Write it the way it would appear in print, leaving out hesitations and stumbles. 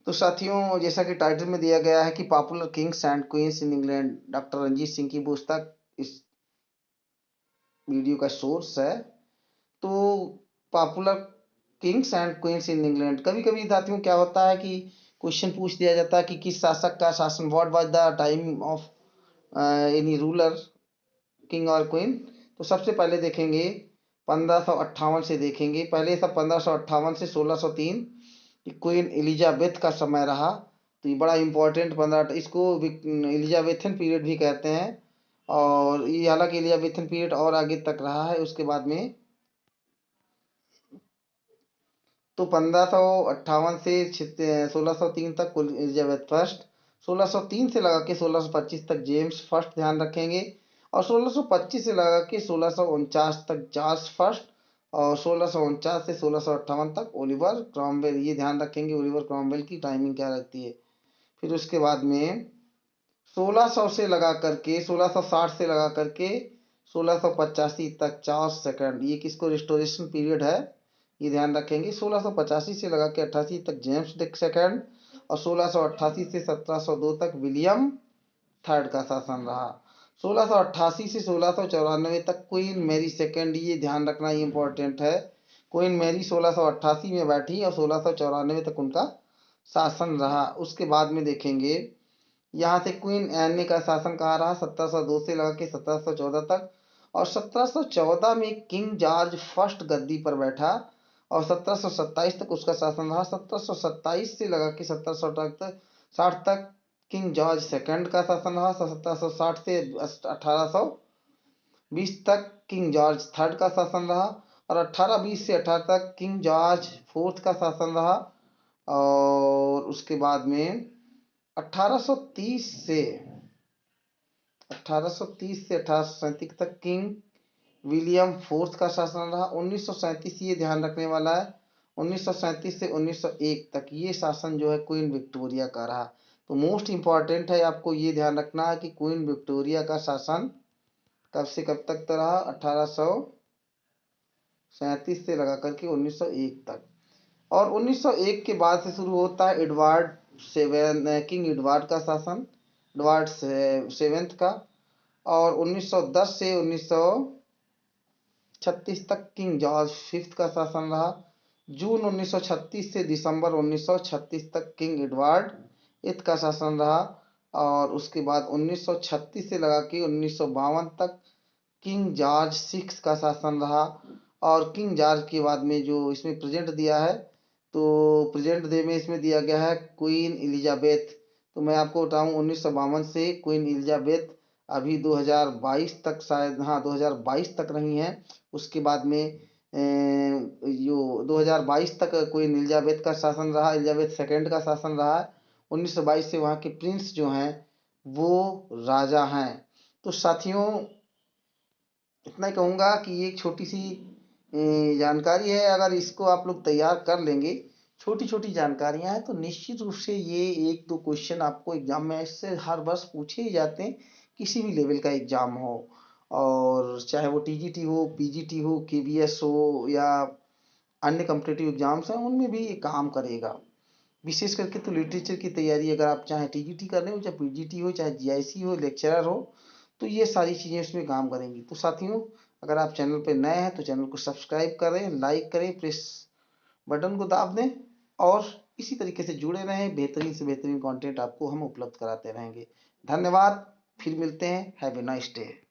तो साथियों, जैसा कि टाइटल में दिया गया है कि popular kings and queens in England, doctor Ranjit Singh की पुस्तक इस वीडियो का सोर्स है। तो popular kings and queens in England, कभी कभी साथियों क्या होता है कि क्वेश्चन पूछ दिया जाता है कि किस शासक का शासन, what was the time of any ruler, king और क्वीन। तो सबसे पहले देखेंगे 1558 से देखेंगे। पहले सब 1558 से 1603 क्वीन एलिजाबेथ का समय रहा। तो ये बड़ा इंपॉर्टेंट 15, इसको एलिजाबेथन पीरियड भी कहते हैं। और ये हालांकि एलिजाबेथन पीरियड और आगे तक रहा है उसके बाद में। तो 1558 से 1603 तक कुल एलिजाबेथ फर्स्ट, 1603 से लगा के 1625 तक जेम्स फर्स्ट ध्यान रखेंगे, और 1625 से लगा के 1649 तक जॉर्ज फर्स्ट, और 1649 से 1658 तक ओलिवर क्रॉमवेल, ये ध्यान रखेंगे ओलिवर क्रॉमवेल की टाइमिंग क्या रहती है। फिर उसके बाद में 1600 से लगा करके 1660 से लगा करके 1685 तक चार्ल्स सेकंड, ये किसको रिस्टोरेशन पीरियड है, ये ध्यान रखेंगे। 1685 से लगा के 88 तक जेम्स डिक सेकंड, और 1688 से 1702 तक विलियम थर्ड का शासन रहा। 1688 से 1694 तक क्वीन मैरी सेकंड, ये ध्यान रखना इंपॉर्टेंट है। क्वीन मैरी 1688 में बैठी और 1694 तक उनका शासन रहा। उसके बाद में देखेंगे यहाँ से क्वीन एने का शासन कहाँ रहा, 1702 से लगा के 1714 तक, और 1714 में किंग जॉर्ज फर्स्ट गद्दी पर बैठा और 1727 तक उसका शासन रहा। 1727 से लगा के 1760 तक किंग जॉर्ज सेकंड का शासन रहा। 1760 से 1820 तक किंग जॉर्ज थर्ड का शासन रहा, और 1820 से 18 तक किंग जॉर्ज फोर्थ का शासन रहा। और उसके बाद में 1830 से 1837 तक किंग विलियम फोर्थ का शासन रहा। 1937, ये ध्यान रखने वाला है, 1937 से 1901 तक ये शासन जो है क्वीन विक्टोरिया का रहा। तो मोस्ट इंपॉर्टेंट है, आपको ये ध्यान रखना है कि क्वीन विक्टोरिया का शासन कब से कब तक रहा, 1837 से लगा करके 1901 तक। और 1901 के बाद से शुरू होता है एडवर्ड सेवन, किंग एडवर्ड का शासन, एडवर्ड सेवेंथ का। और 1910 से 1936 तक किंग जॉर्ज फिफ्थ का शासन रहा। जून 1936 से दिसंबर 1936 तक किंग एडवर्ड एथ का शासन रहा। और उसके बाद 1936 से लगा के 1952 तक किंग जॉर्ज सिक्स का शासन रहा। और किंग जॉर्ज के बाद में जो इसमें प्रेजेंट दिया है, तो प्रेजेंट डे में इसमें दिया गया है क्वीन एलिजाबेथ। तो मैं आपको बताऊं 1952 से क्वीन एलिजाबेथ अभी 2022 तक, शायद हाँ 2022 तक रही हैं। उसके बाद में जो 2022 तक क्वीन एलिजाबेथ का शासन रहा, एलिजाबेथ सेकंड का शासन रहा है। 1922 से वहाँ के प्रिंस जो हैं वो राजा हैं। तो साथियों, इतना ही कहूँगा कि ये एक छोटी सी जानकारी है, अगर इसको आप लोग तैयार कर लेंगे, छोटी छोटी जानकारियां हैं, तो निश्चित रूप से ये एक दो क्वेश्चन आपको एग्जाम में इससे हर वर्ष पूछे ही जाते हैं, किसी भी लेवल का एग्जाम हो, और चाहे वो टीजीटी हो, पीजीटी हो, केवीएस हो, या अन्य कॉम्पिटिटिव एग्जाम्स हैं, उनमें भी ये काम करेगा। विशेष करके तो लिटरेचर की तैयारी अगर आप चाहे टीजीटी कर रहे हो, चाहे पीजीटी हो, चाहे जीआईसी हो, लेक्चरर हो, तो ये सारी चीज़ें उसमें काम करेंगी। तो साथियों, अगर आप चैनल पर नए हैं तो चैनल को सब्सक्राइब करें, लाइक करें, प्रेस बटन को दाब दें, और इसी तरीके से जुड़े रहें। बेहतरीन से बेहतरीन कंटेंट आपको हम उपलब्ध कराते रहेंगे। धन्यवाद, फिर मिलते हैं। Have a nice day.